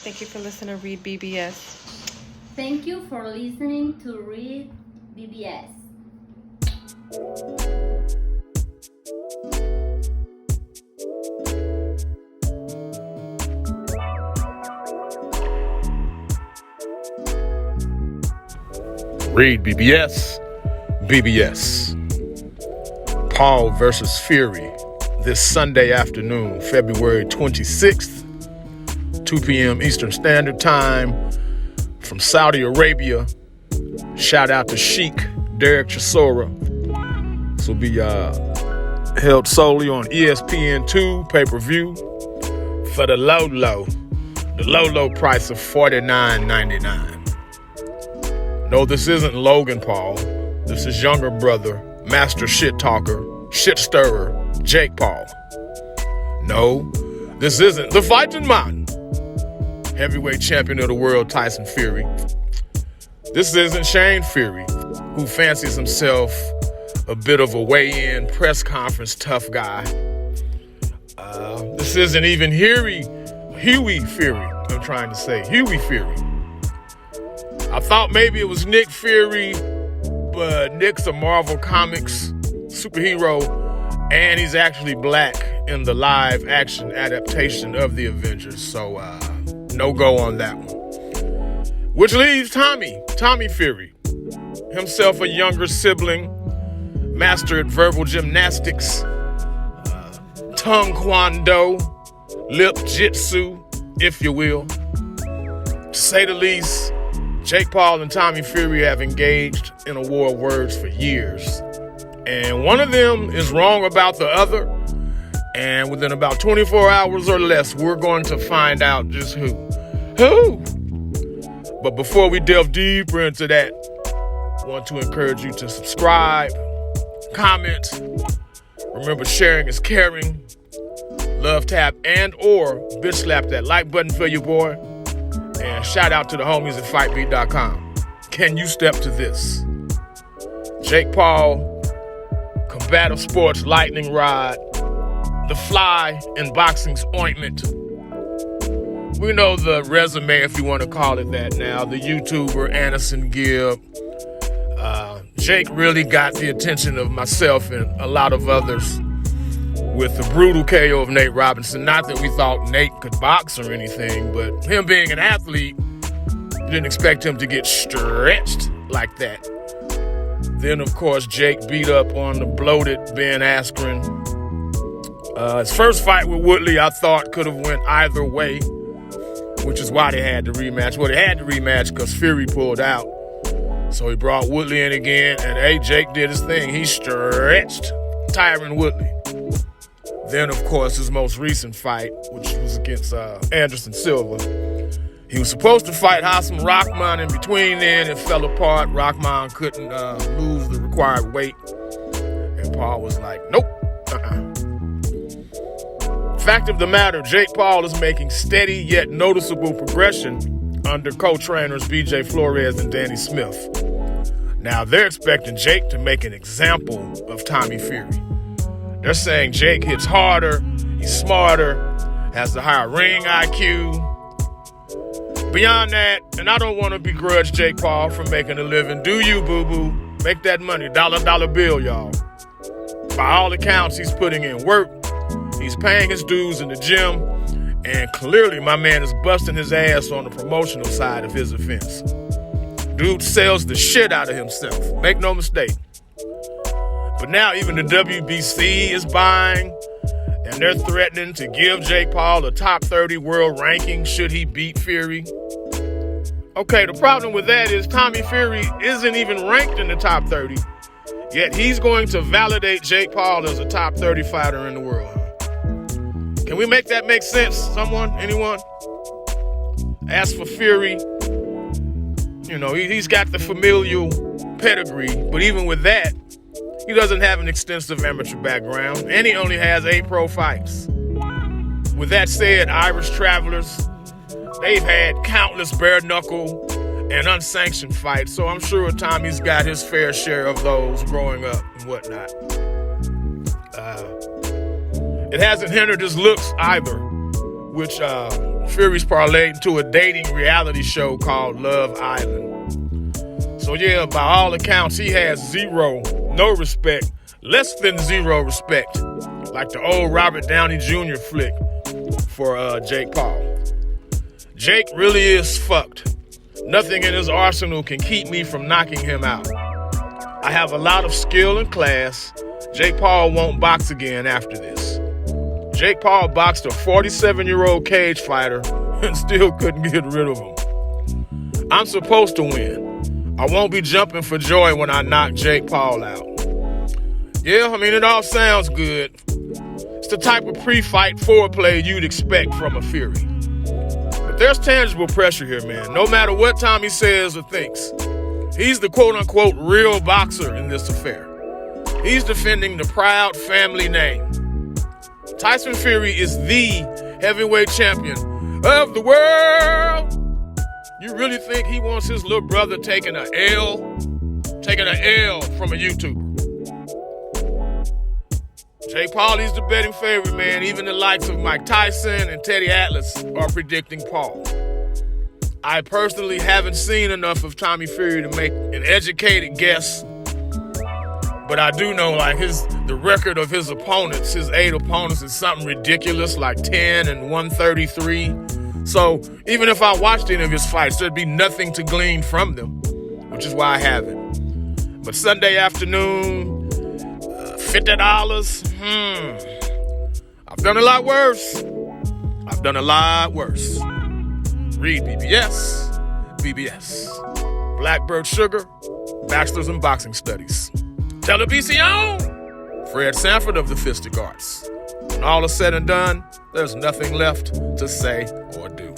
Thank you for listening to REED-BBS. Thank you for listening to REED-BBS. REED-BBS, BBS. Paul versus Fury this Sunday afternoon, February 26th, 2 p.m. Eastern Standard Time from Saudi Arabia. Shout out to Sheikh Derek Chisora. This will be held solely on ESPN 2 pay-per-view for the low price of $49.99. No, this isn't Logan Paul. This is younger brother, master shit talker, shit stirrer, Jake Paul. No, this isn't the fighting man, heavyweight champion of the world, Tyson Fury. This isn't Shane Fury, who fancies himself a bit of a weigh-in press conference tough guy. This isn't even Huey Fury. I'm trying to say Huey Fury. I thought maybe it was Nick Fury, but Nick's a Marvel Comics superhero, and he's actually black in the live action adaptation of the Avengers, so no go on that one. Which leaves Tommy Fury, himself a younger sibling, master at verbal gymnastics, tongue kwando, lip jitsu, if you will. To say the least, Jake Paul and Tommy Fury have engaged in a war of words for years. And one of them is wrong about the other. And within about 24 hours or less, we're going to find out just who. But before we delve deeper into that, I want to encourage you to subscribe, comment. Remember, sharing is caring. Love tap and or bitch slap that like button for your boy. And shout out to the homies at fightbeat.com. Can you step to this? Jake Paul, combative sports lightning rod, the fly in boxing's ointment. We know the resume, if you want to call it that now. The YouTuber Anderson Gibb. Jake really got the attention of myself and a lot of others with the brutal KO of Nate Robinson. Not that we thought Nate could box or anything, but him being an athlete, you didn't expect him to get stretched like that. Then, of course, Jake beat up on the bloated Ben Askren. His first fight with Woodley, I thought, could have went either way, which is why they had the rematch. Well, they had the rematch because Fury pulled out. So he brought Woodley in again, and hey, Jake did his thing. He stretched Tyron Woodley. Then, of course, his most recent fight, which was against Anderson Silva. He was supposed to fight Hassam Rahman in between then. It fell apart. Rahman couldn't lose the required weight. And Paul was like, nope. Fact of the matter, Jake Paul is making steady yet noticeable progression under co-trainers BJ Flores and Danny Smith. Now, they're expecting Jake to make an example of Tommy Fury. They're saying Jake hits harder, he's smarter, has the higher ring IQ. Beyond that, and I don't want to begrudge Jake Paul from making a living. Do you, boo-boo? Make that money. Dollar bill, y'all. By all accounts, he's putting in work. He's paying his dues in the gym. And clearly, my man is busting his ass on the promotional side of his offense. Dude sells the shit out of himself. Make no mistake. But now even the WBC is buying, and they're threatening to give Jake Paul a top 30 world ranking should he beat Fury. Okay, the problem with that is Tommy Fury isn't even ranked in the top 30, yet he's going to validate Jake Paul as a top 30 fighter in the world. Can we make that make sense? Someone? Anyone? As for Fury, you know, he's got the familial pedigree, but even with that, he doesn't have an extensive amateur background, and he only has 8 pro fights. With that said, Irish travelers, they've had countless bare-knuckle and unsanctioned fights, so I'm sure Tommy's got his fair share of those growing up and whatnot. It hasn't hindered his looks either, which Fury's parlayed into a dating reality show called Love Island. So yeah, by all accounts, he has no respect, less than zero respect, like the old Robert Downey Jr. flick for Jake Paul. Jake really is fucked. Nothing in his arsenal can keep me from knocking him out. I have a lot of skill and class. Jake Paul won't box again after this. Jake Paul boxed a 47-year-old cage fighter and still couldn't get rid of him. I'm supposed to win. I won't be jumping for joy when I knock Jake Paul out. Yeah, I mean, it all sounds good. It's the type of pre-fight foreplay you'd expect from a Fury. But there's tangible pressure here, man. No matter what Tommy says or thinks, he's the quote-unquote real boxer in this affair. He's defending the proud family name. Tyson Fury is the heavyweight champion of the world. You really think he wants his little brother taking an L from a YouTuber? Jake Paul is the betting favorite, man. Even the likes of Mike Tyson and Teddy Atlas are predicting Paul. I personally haven't seen enough of Tommy Fury to make an educated guess, but I do know the record of his opponents, his 8 opponents, is something ridiculous, like 10 and 133. So even if I watched any of his fights, there'd be nothing to glean from them, which is why I haven't. But Sunday afternoon, $50. I've done a lot worse. REED-BBS, BBS. Blackbird Sugar, Bachelor's in Boxing Studies. Television! Fred Sanford of the Fistic Arts. When all is said and done, there's nothing left to say or do.